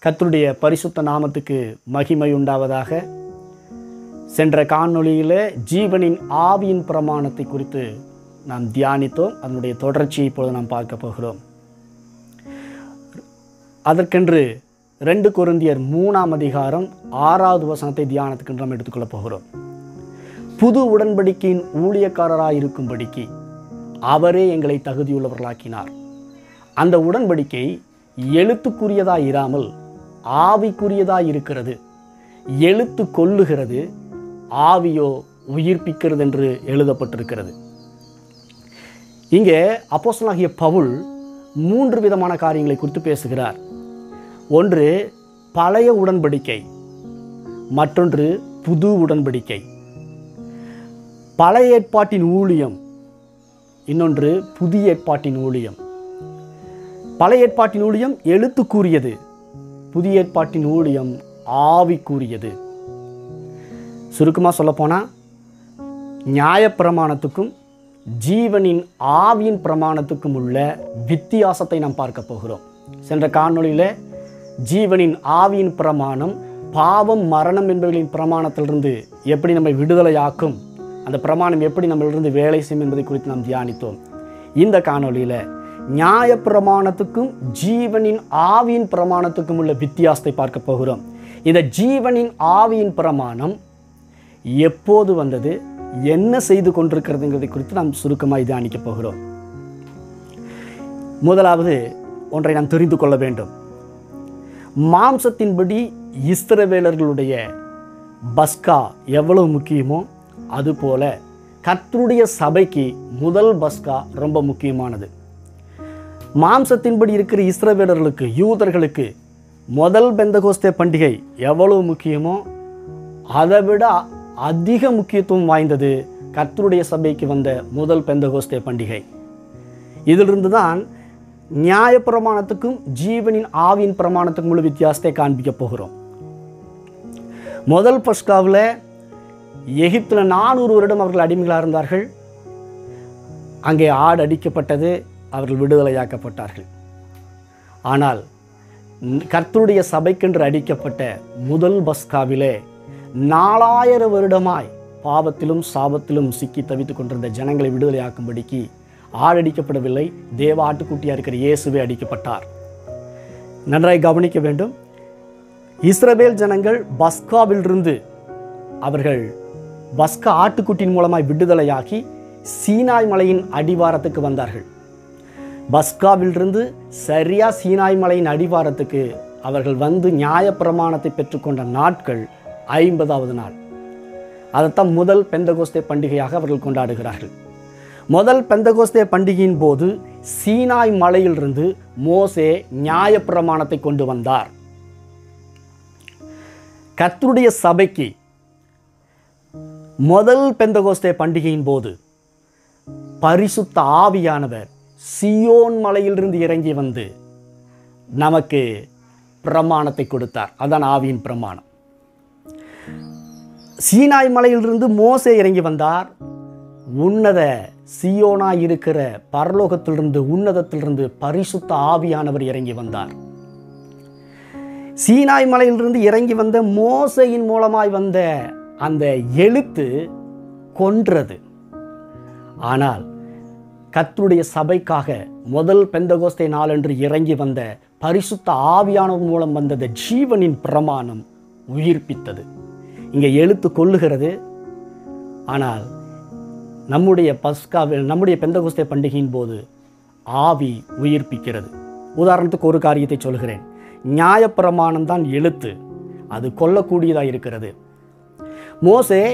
கர்த்தருடைய பரிசுத்த நாமத்துக்கு மகிமை உண்டாவதாக. சென்ற காணொளியில் ஜீவனின் ஆவியின் பிரமாணத்தை குறித்து நாம் தியானித்தோம். அதனுடைய தொடர்ச்சியை இப்பொழுது நாம் பார்க்க போகிறோம். அதற்கென்று 2 கொரிந்தியர் 3ஆம் அதிகாரம் 6வது வசனத்தை தியானத்துக்கு நாம் எடுத்துக்கொள்ளப் போகிறோம். புது உடன்படிக்கையின் ஊழியக்காரராயிருக்கும்படிக்கு அவரே எங்களை தகுதியுள்ளவர்களாக்கினார். அந்த உடன்படிக்கை எழுத்துக்குரியதாய் இராமல் ஆவிக்குரியதாய் இருக்கிறது. எழுத்து கொல்லுகிறது, ஆவியோ உயிர்ப்பிக்கிறது என்று எழுதப்பட்டிருக்கிறது. இங்கே அப்போஸ்தலனாகிய பவுல் 3 விதமான காரியங்களை குறித்து பேசுகிறார். ஒன்று பழைய உடன்படிக்கை, மற்றொன்று புது உடன்படிக்கை. பழைய ஏற்பாட்டின் ஊழியம், இன்னொன்று புதிய ஏற்பாட்டின் ஊழியம். பழைய ஏற்பாட்டின் ஊழியம் எழுத்துக்கூறியது, புதிய ஏற்பாட்டின் ஊழியம் ஆவிக்குரியது. சுருக்கமாக சொல்லப்போனால் நியாயப்பிரமாணத்துக்கும் ஜீவனின் ஆவியின் பிரமாணத்துக்கும் உள்ள வித்தியாசத்தை நாம் பார்க்க போகிறோம். சென்ற காணொளியில் ஜீவனின் ஆவியின் பிரமாணம் பாவம் மரணம் என்பவர்களின் பிரமாணத்திலிருந்து எப்படி நம்மை விடுதலையாக்கும், அந்த பிரமாணம் எப்படி நம்மளிருந்து வேலை செய்யும் என்பதை குறித்து நாம் தியானித்தோம். இந்த காணொளியில் நியாயப்பிரமாணத்துக்கும் ஜீவனின் ஆவியின் பிரமாணத்துக்கும் உள்ள வித்தியாசத்தை பார்க்க போகிறோம். இந்த ஜீவனின் ஆவியின் பிரமாணம் எப்போது வந்தது, என்ன செய்து கொண்டிருக்கிறதுங்கிறதை குறித்து நாம் சுருக்கமாக தியானிக்க போகிறோம். முதலாவது ஒன்றை நாம் தெரிந்து கொள்ள வேண்டும். மாம்சத்தின்படி இஸ்ரவேலர்களுடைய பஸ்கா எவ்வளவு முக்கியமோ அதுபோல கர்த்தருடைய சபைக்கு முதல் பஸ்கா ரொம்ப முக்கியமானது. மாம்சத்தின்படி இருக்கிற இஸ்ரவேலர்களுக்கு, யூதர்களுக்கு முதல் பெந்தகோஸ்தே பண்டிகை எவ்வளவு முக்கியமோ அதை விட அதிக முக்கியத்துவம் வாய்ந்தது கர்த்தருடைய சபைக்கு வந்த முதல் பெந்தகோஸ்தே பண்டிகை. இதிலிருந்து தான் நியாயப்பிரமாணத்துக்கும் ஜீவனின் ஆவியின் பிரமாணத்துக்கும் உள்ள வித்தியாசத்தை காண்பிக்க போகிறோம். முதல் பஸ்காவில் எகிப்தில் 400 வருடம் அவர்கள் அடிமைகளாக இருந்தார்கள். அங்கே ஆடு அடிக்கப்பட்டது, அவர்கள் விடுதலையாக்கப்பட்டார்கள். ஆனால் கர்த்தருடைய சபைக்கென்று அடிக்கப்பட்ட முதல் பஸ்காவிலே 4000 வருடமாய் பாவத்திலும் சாபத்திலும் சிக்கி தவித்துக் கொண்டிருந்த ஜனங்களை விடுதலையாக்கும்படிக்கு ஆடு அடிக்கப்படவில்லை, தேவ ஆட்டுக்குட்டியாக இருக்கிற இயேசுவே அடிக்கப்பட்டார். நன்றாய் கவனிக்க வேண்டும். இஸ்ரவேல் ஜனங்கள் பஸ்காவிலிருந்து அவர்கள் பஸ்கா ஆட்டுக்குட்டியின் மூலமாய் விடுதலையாகி சீனாய் மலையின் அடிவாரத்துக்கு வந்தார்கள். பஸ்காவிலிருந்து சரியா சீனாய் மலையின் அடிவாரத்துக்கு அவர்கள் வந்து நியாயப்பிரமாணத்தை பெற்றுக்கொண்ட நாட்கள் 50வது நாள். அதைத்தான் முதல் பெந்தகோஸ்தே பண்டிகையாக அவர்கள் கொண்டாடுகிறார்கள். முதல் பெந்தகோஸ்தே பண்டிகையின் போது சீனாய் மலையிலிருந்து மோசே நியாயப்பிரமாணத்தை கொண்டு வந்தார். கர்த்தருடைய சபைக்கு முதல் பெந்தகோஸ்தே பண்டிகையின் போது பரிசுத்த ஆவியானவர் சியோன் மலையிலிருந்து இறங்கி வந்து நமக்கு பிரமாணத்தை கொடுத்தார். அதான் ஆவியின் பிரமாணம். சீனாய் மலையிலிருந்து மோசே இறங்கி வந்தார். உன்னத சியோனாய் இருக்கிற பரலோகத்திலிருந்து, உன்னதத்திலிருந்து பரிசுத்த ஆவியானவர் இறங்கி வந்தார். சீனாய் மலையிலிருந்து இறங்கி வந்த மோசேயின் மூலமாய் வந்த அந்த எழுத்து கொன்றது. ஆனால் கர்த்தருடைய சபைக்காக முதல் பெந்தகோஸ்தே நாளன்று இறங்கி வந்த பரிசுத்த ஆவியானவர் மூலம் வந்த ஜீவனின் பிரமாணம் உயிர்ப்பித்தது. இங்கே எழுத்து கொல்லுகிறது, ஆனால் நம்முடைய பெந்தகோஸ்தே பண்டிகையின் போது ஆவி உயிர்ப்பிக்கிறது. உதாரணத்துக்கு ஒரு காரியத்தை சொல்கிறேன். நியாயப்பிரமாணம் தான் எழுத்து, அது கொல்லக்கூடியதாக இருக்கிறது. மோசே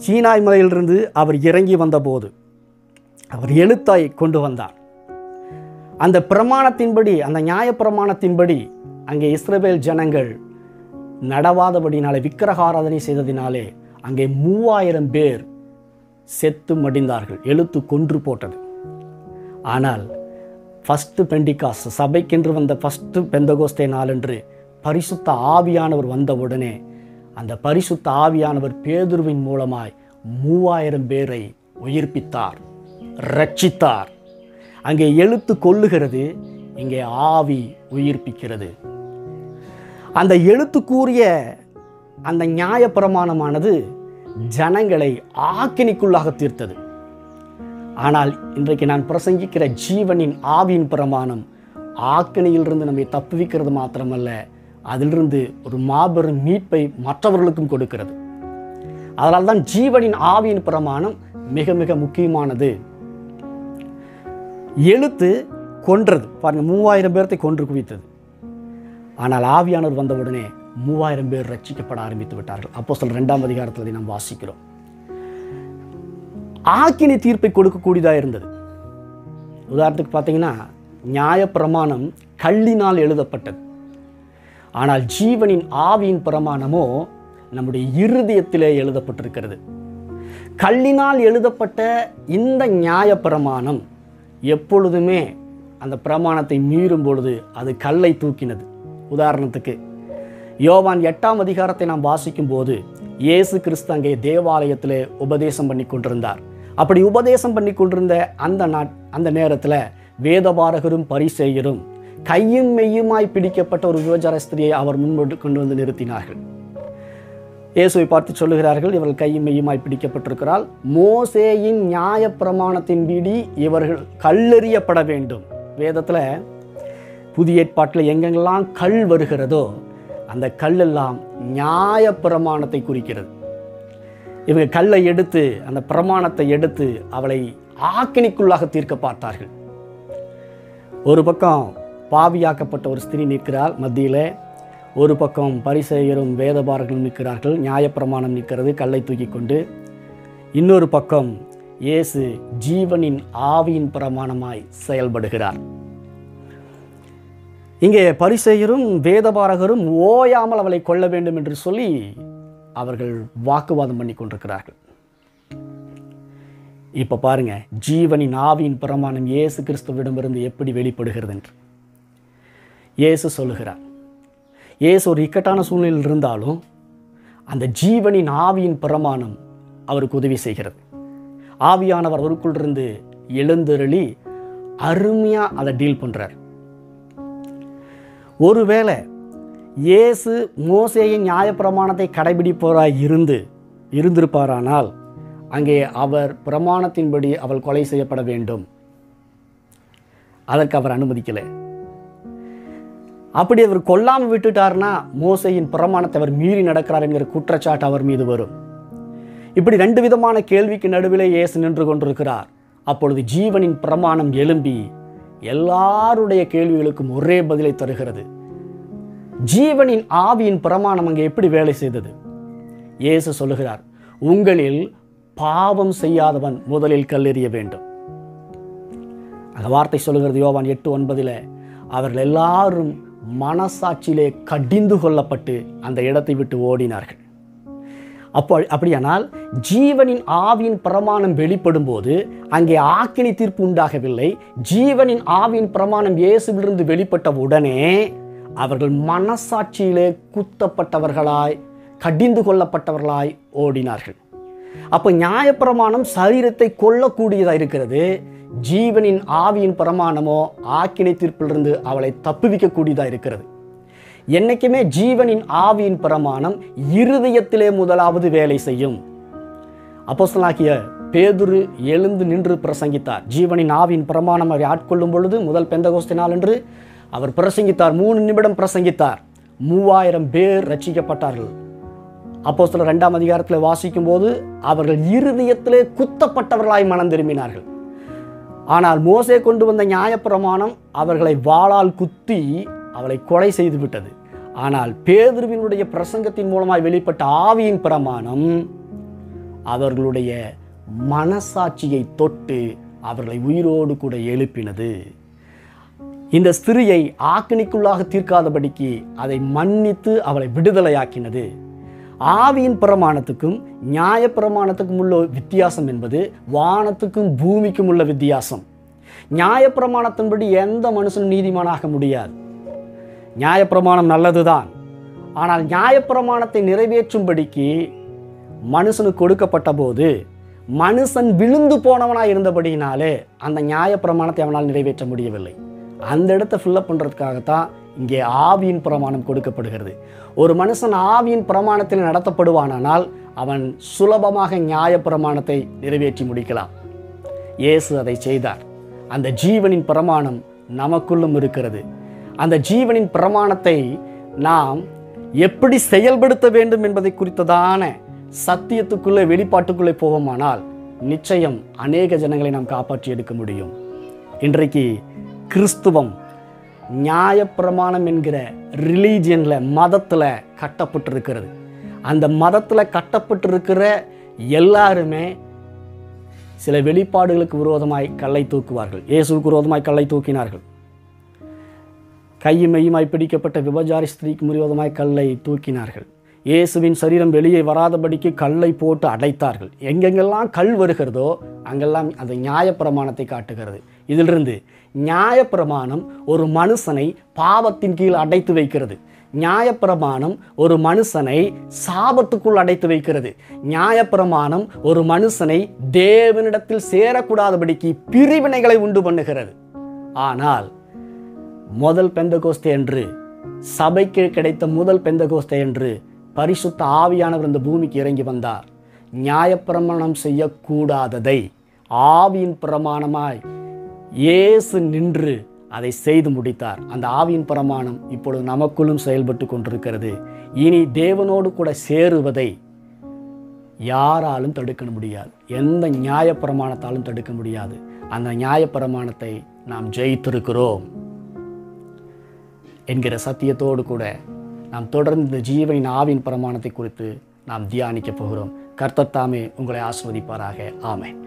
சீனாய் மலையிலிருந்து அவர் இறங்கி வந்தபோது அவர் எழுத்தாய் கொண்டு வந்தார். அந்த பிரமாணத்தின்படி, அந்த நியாயப்பிரமாணத்தின்படி அங்கே இஸ்ரவேல் ஜனங்கள் நடவாதபடினாலே, விக்கிரகாராதனை செய்ததினாலே அங்கே 3000 பேர் செத்து மடிந்தார்கள். எழுத்து கொன்று போட்டது. ஆனால் ஃபஸ்ட்டு பெண்டிகாஸ் சபைக்கென்று வந்த ஃபஸ்ட்டு பெந்தகோஸ்தே நாளன்று பரிசுத்த ஆவியானவர் வந்தவுடனே அந்த பரிசுத்த ஆவியானவர் பேதுருவின் மூலமாய் 3000 பேரை உயிர்ப்பித்தார், ரட்சித்தார். அங்கே எழுத்து கொல்லுகிறது, இங்கே ஆவி உயிர்ப்பிக்கிறது. அந்த எழுத்துக்கூறிய அந்த நியாயப்பிரமாணமானது ஜனங்களை ஆக்கினிக்குள்ளாக தீர்த்தது. ஆனால் இன்றைக்கு நான் பிரசங்கிக்கிற ஜீவனின் ஆவியின் பிரமாணம் ஆக்கினியிலிருந்து நம்மை தப்புவிக்கிறது மாத்திரமல்ல, அதிலிருந்து ஒரு மாபெரும் மீட்பை மற்றவர்களுக்கும் கொடுக்கிறது. அதனால் தான் ஜீவனின் ஆவியின் பிரமாணம் மிக மிக முக்கியமானது. எழுத்து கொன்றது பாருங்க, 3000 பேர்த்தை கொன்று குவித்தது. ஆனால் ஆவியானவர் வந்தவுடனே 3000 பேர் ரட்சிக்கப்பட ஆரம்பித்து விட்டார்கள். அப்போஸ்தலர் 2ஆம் அதிகாரத்தில் நாம் வாசிக்கிறோம். ஆக்கினி தீர்ப்பை கொடுக்கக்கூடியதாக இருந்தது. உதாரணத்துக்கு பார்த்தீங்கன்னா, நியாயப்பிரமாணம் கல்லினால் எழுதப்பட்டது. ஆனால் ஜீவனின் ஆவியின் பிரமாணமோ நம்முடைய இருதயத்திலே எழுதப்பட்டிருக்கிறது. கல்லினால் எழுதப்பட்ட இந்த நியாயப்பிரமாணம் எப்பொழுதுமே அந்த பிரமாணத்தை மீறும் பொழுது அது கல்லை தூக்கினது. உதாரணத்துக்கு யோவான் 8ஆம் அதிகாரத்தை நாம் வாசிக்கும் போது இயேசு கிறிஸ்து அங்கே தேவாலயத்திலே உபதேசம் பண்ணி கொண்டிருந்தார். அப்படி உபதேசம் பண்ணி கொண்டிருந்த அந்த நேரத்தில் வேதபாரகரும் பரிசேயரும் கையும் மெய்யுமாய் பிடிக்கப்பட்ட ஒரு விபச்சார ஸ்திரியை அவர் முன்பு கொண்டு வந்து நிறுத்தினார்கள். இயேசுவை பார்த்து சொல்லுகிறார்கள், இவர்கள் கையும் மெய்யுமாய் பிடிக்கப்பட்டிருக்கிறாள், மோசேயின் நியாய பிரமாணத்தின்படி இவர்கள் கல்லெறியப்பட வேண்டும். வேதத்தில் புதிய ஏற்பாட்டில் எங்கெங்கெல்லாம் கல் வருகிறதோ அந்த கல்லெல்லாம் நியாய பிரமாணத்தை குறிக்கிறது. இவங்க கல்லை எடுத்து, அந்த பிரமாணத்தை எடுத்து அவளை ஆக்கினிக்குள்ளாக தீர்க்க பார்த்தார்கள். ஒரு பக்கம் பாவியாக்கப்பட்ட ஒரு ஸ்திரீ நிற்கிறாள் மத்தியில், ஒரு பக்கம் பரிசேயரும் வேதபாரகர்களும் நிற்கிறார்கள், நியாயப்பிரமாணம் நிற்கிறது கல்லை தூக்கி கொண்டு. இன்னொரு பக்கம் இயேசு ஜீவனின் ஆவியின் பிரமாணமாய் செயல்படுகிறார். இங்கே பரிசேயரும் வேதபாரகரும் ஓயாமல் அவளை கொல்ல வேண்டும் என்று சொல்லி அவர்கள் வாக்குவாதம் பண்ணி கொண்டிருக்கிறார்கள். இப்போ பாருங்க, ஜீவனின் ஆவியின் பிரமாணம் இயேசு கிறிஸ்துவிடமிருந்து எப்படி வெளிப்படுகிறது என்று இயேசு சொல்லுகிறார். இயேசு ஒரு இக்கட்டான சூழ்நிலையில் இருந்தாலும் அந்த ஜீவனின் ஆவியின் பிரமாணம் அவருக்கு உதவி செய்கிறது. ஆவியானவர் அவருக்குள் இருந்து எழுந்தருளி அருமையாக அதை டீல் பண்ணுறார். ஒருவேளை இயேசு மோசேயின் நியாயப்பிரமாணத்தை கடைபிடிப்பவராய் இருந்திருப்பாரானால் அங்கே அவர் பிரமாணத்தின்படி அவள் கொலை செய்யப்பட வேண்டும். அதற்கு அவர் அனுமதிக்கலை. அப்படி அவர் கொல்லாமல் விட்டுட்டார்னா மோசேயின் பிரமாணத்தை அவர் மீறி நடக்கிறார் என்கிற குற்றச்சாட்டு அவர் மீது வரும். இப்படி 2 விதமான கேள்விக்கு நடுவிலே இயேசு நின்று கொண்டிருக்கிறார். அப்பொழுது ஜீவனின் பிரமாணம் எழும்பி எல்லாருடைய கேள்விகளுக்கும் ஒரே பதிலை தருகிறது. ஜீவனின் ஆவியின் பிரமாணம் அங்கே எப்படி வேலை செய்தது? இயேசு சொல்லுகிறார், உங்களில் பாவம் செய்யாதவன் முதலில் கல்லெறிய வேண்டும். அந்த வார்த்தை சொல்லுகிறது யோவான் 8:9. அவர்கள் எல்லாரும் மனசாட்சியிலே கடிந்து கொள்ளப்பட்டு அந்த இடத்தை விட்டு ஓடினார்கள். அப்படியானால் ஜீவனின் ஆவியின் பிரமாணம் வெளிப்படும் போது அங்கே ஆக்கினி தீர்ப்பு உண்டாகவில்லை. ஜீவனின் ஆவியின் பிரமாணம் இயேசுவிலிருந்து வெளிப்பட்ட உடனே அவர்கள் மனசாட்சியிலே குத்தப்பட்டவர்களாய் கடிந்து கொள்ளப்பட்டவர்களாய் ஓடினார்கள். அப்போ நியாயப்பிரமாணம் சரீரத்தை கொல்லக்கூடியதாக இருக்கிறது. ஜீவனின் ஆவியின் பிரமாணமோ ஆக்கினை தீர்ப்பிலிருந்து அவளை தப்புவிக்கக்கூடியதாக இருக்கிறது. என்னைக்குமே ஜீவனின் ஆவியின் பிரமாணம் இருதயத்திலே முதலாவது வேலை செய்யும். அப்போஸ்தலனாகிய பேதுரு எழுந்து நின்று பிரசங்கித்தார். ஜீவனின் ஆவியின் பிரமாணம் அவரை ஆட்கொள்ளும் பொழுது முதல் பெந்தகோஸ்தே நாள் என்று அவர் பிரசங்கித்தார். 3 நிமிடம் பிரசங்கித்தார். 3000 பேர் ரட்சிக்கப்பட்டார்கள். அப்போஸ்தலர் 2ஆம் அதிகாரத்தில் வாசிக்கும் போது அவர்கள் இருதயத்திலே குத்தப்பட்டவர்களாய் மனம் திரும்பினார்கள். ஆனால் மோசே கொண்டு வந்த நியாயப்பிரமாணம் அவர்களை வாளால் குத்தி அவளை கொலை செய்து விட்டது. ஆனால் பேதுருவினுடைய பிரசங்கத்தின் மூலமாய் வெளிப்பட்ட ஆவியின் பிரமாணம் அவர்களுடைய மனசாட்சியை தொட்டு அவர்களை உயிரோடு கூட எழுப்பினது. இந்த ஸ்திரியை ஆக்கினிக்குள்ளாக தீர்க்காதபடிக்கு அதை மன்னித்து அவளை விடுதலையாக்கினது. ஆவியின் பிரமாணத்துக்கும் நியாய பிரமாணத்துக்கும் உள்ள வித்தியாசம் என்பது வானத்துக்கும் பூமிக்கும் உள்ள வித்தியாசம். நியாய பிரமாணத்தின்படி எந்த மனுஷனும் நீதிமானாக முடியாது. நியாயப்பிரமாணம் நல்லதுதான். ஆனால் நியாயப்பிரமாணத்தை நிறைவேற்றும்படிக்கு மனுஷனுக்கு கொடுக்கப்பட்ட போது மனுஷன் விழுந்து போனவனாக இருந்தபடியினாலே அந்த நியாயப்பிரமாணத்தை அவனால் நிறைவேற்ற முடியவில்லை. அந்த இடத்தை ஃபில்லப் பண்ணுறதுக்காகத்தான் இங்கே ஆவியின் பிரமாணம் கொடுக்கப்படுகிறது. ஒரு மனுஷன் ஆவியின் பிரமாணத்தில் நடத்தப்படுவானால் அவன் சுலபமாக நியாயப்பிரமாணத்தை நிறைவேற்றி முடிக்கலாம். இயேசு அதை செய்தார். அந்த ஜீவனின் பிரமாணம் நமக்குள்ளும் இருக்கிறது. அந்த ஜீவனின் பிரமாணத்தை நாம் எப்படி செயல்படுத்த வேண்டும் என்பதை குறித்ததான சத்தியத்துக்குள்ளே வெளிப்பாட்டுக்குள்ளே போவோமானால் நிச்சயம் அநேக ஜனங்களை நாம் காப்பாற்றி எடுக்க முடியும். இன்றைக்கு கிறிஸ்துவம் நியாயப்பிரமாணம் என்கிற ரிலீஜியனில் மதத்தில் கட்டப்பட்டிருக்கிறது. அந்த மதத்தில் கட்டப்பட்டிருக்கிற எல்லாருமே சில வெளிப்பாடுகளுக்கு விரோதமாய் கல்லை தூக்குவார்கள். இயேசுவுக்கு விரோதமாய் கல்லை தூக்கினார்கள். கையும் மெய்யுமாய் பிடிக்கப்பட்ட விபச்சாரி ஸ்திரீக்கு விரோதமாய் கல்லை தூக்கினார்கள். இயேசுவின் சரீரம் வெளியே வராதபடிக்கு கல்லை போட்டு அடைத்தார்கள். எங்கெங்கெல்லாம் கல் வருகிறதோ அங்கெல்லாம் அந்த நியாயப்பிரமாணத்தை காட்டுகிறது. இதிலிருந்து நியாயப்பிரமாணம் ஒரு மனுஷனை பாவத்தின் கீழ் அடைத்து வைக்கிறது. நியாயப்பிரமாணம் ஒரு மனுஷனை சாபத்துக்குள் அடைத்து வைக்கிறது. நியாயப்பிரமாணம் ஒரு மனுஷனை தேவனிடத்தில் சேரக்கூடாதபடிக்கு பிரிவினைகளை உண்டு பண்ணுகிறது. ஆனால் முதல் பெந்தகோஸ்தே என்று, சபைக்கு கிடைத்த முதல் பெந்தகோஸ்தே என்று பரிசுத்த ஆவியானவர் இந்த பூமிக்கு இறங்கி வந்தார். நியாயப்பிரமாணம் செய்யக்கூடாததை ஆவியின் பிரமாணமாய் இயேசு நின்று அதை செய்து முடித்தார். அந்த ஆவியின் பிரமாணம் இப்பொழுது நமக்குள்ளும் செயல்பட்டு கொண்டிருக்கிறது. இனி தேவனோடு கூட சேருவதை யாராலும் தடுக்க முடியாது. எந்த நியாயப்பிரமாணத்தாலும் தடுக்க முடியாது. அந்த நியாயப்பிரமாணத்தை நாம் ஜெயித்திருக்கிறோம் என்கிற சத்தியத்தோடு கூட நாம் தொடர்ந்து இந்த ஜீவனின் ஆவியின் பிரமாணத்தை குறித்து நாம் தியானிக்க போகிறோம். கர்த்தர் தாமே உங்களை ஆசீர்வதிப்பாராக. ஆமென்.